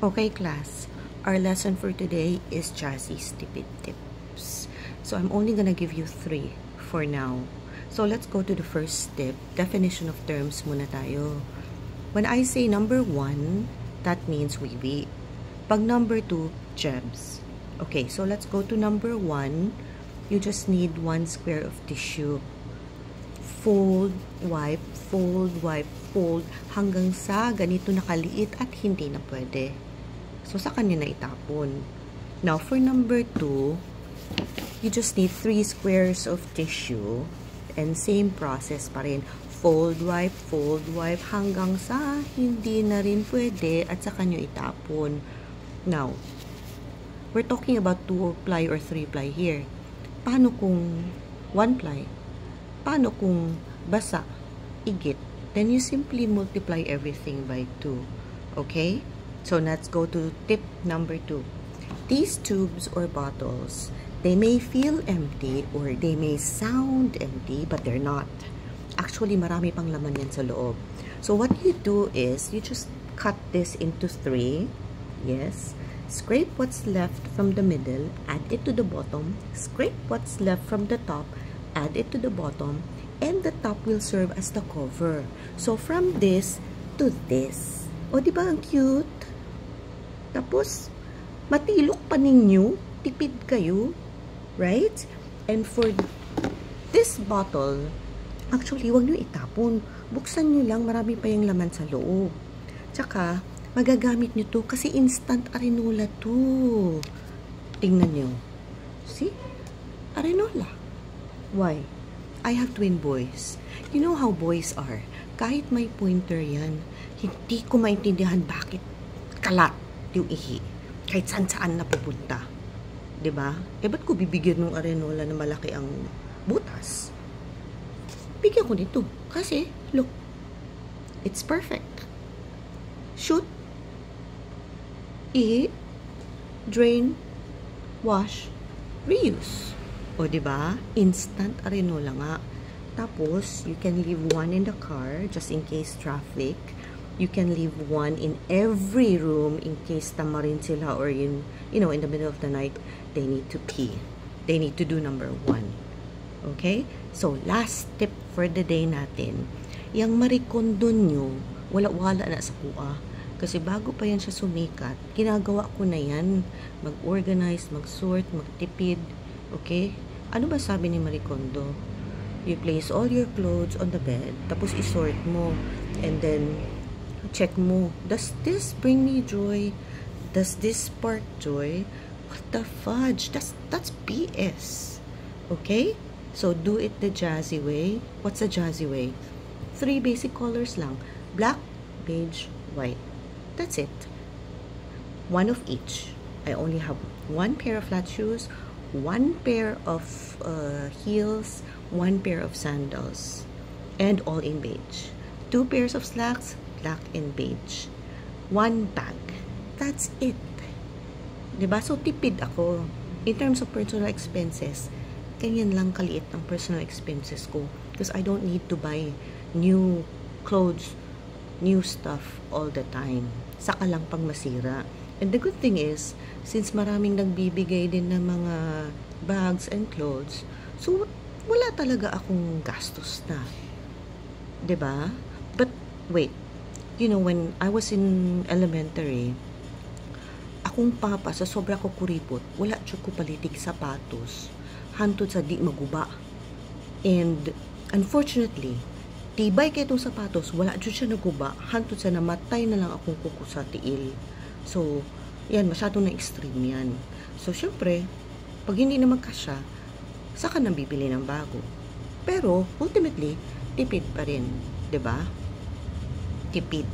Okay, class. Our lesson for today is Jazzy's Tipid Tips. So I'm only gonna give you 3 for now. So let's go to the first tip. Definition of terms muna tayo. When I say number 1, that means wiwi. Pag number 2, gems. Okay, so let's go to number 1. You just need 1 square of tissue. Fold, wipe, fold, hanggang sa ganito nakaliit at hindi na pwede. So, sa kanya na itapon. Now, for number 2, you just need 3 squares of tissue. And same process pa rin. Fold, wipe, hanggang sa hindi na rin pwede at sa kanya itapon. Now, we're talking about 2-ply or 3-ply here. Paano kung 1-ply? Paano kung basa, igit? Then you simply multiply everything by 2. Okay? So let's go to tip number 2. These tubes or bottles, they may feel empty or they may sound empty, but they're not. Actually, marami pang laman yan sa loob. So what you do is, you just cut this into 3. Yes. Scrape what's left from the middle, add it to the bottom. Scrape what's left from the top, add it to the bottom, and the top will serve as the cover. So, from this to this. O, di ba ang cute? Tapos, matilok pa ninyo, tipid kayo, right? And for this bottle, actually, huwag nyo itapon. Buksan nyo lang, marami pa yung laman sa loob. Tsaka, magagamit nyo to kasi instant arenola to. Tingnan nyo. See? Arenola. Why? I have twin boys. You know how boys are. Kahit may pointer yan, hindi ko maintindihan bakit kalat yung ihi. Kahit saan-saan na pupunta. Diba? Eh, ba't ko bibigyan ng arenola na malaki ang butas? Bigyan ko nito. Kasi, look, it's perfect. Shoot, ihi, drain, wash, reuse. O, diba? Instant arenola nga. Tapos, you can leave 1 in the car just in case traffic. You can leave 1 in every room in case tamarin sila or in the middle of the night, they need to pee. They need to do number 1. Okay? So, last tip for the day natin. Yang Maricondo nyo, wala-wala na sa kuha. Kasi bago pa yan siya sumikat, ginagawa ko na yan. Mag-organize, mag-sort, magtipid. Okay? Ano ba sabi ni Marie Kondo? You place all your clothes on the bed, tapos isort mo, and then check mo. Does this bring me joy? Does this spark joy? What the fudge? That's BS. Okay? So, do it the Jazzy way. What's the Jazzy way? 3 basic colors lang. Black, beige, white. That's it. 1 of each. I only have 1 pair of flat shoes, 1 pair of heels, 1 pair of sandals, and all in beige. 2 pairs of slacks, black and beige. 1 bag. That's it. Diba? So, tipid ako. In terms of personal expenses, ganyan lang kaliit ang personal expenses ko. Because I don't need to buy new clothes, new stuff all the time. Saka lang pang masira. And the good thing is, since maraming nagbibigay din ng mga bags and clothes, so wala talaga akong gastos na. 'Di ba? But wait, when I was in elementary, akong papa sa sobra ko kuripot, wala jud ko palitig sapatos, hantod sa di maguba. And unfortunately, tibay kay itong sapatos, wala jud siya naguba, hantod sa namatay na lang akong kuko sa tiil. So, yan, masyadong na extreme yan. So, syempre, pag hindi naman kasya, saka nang bibili ng bago. Pero, ultimately, tipid pa rin. 'Di ba? Tipid.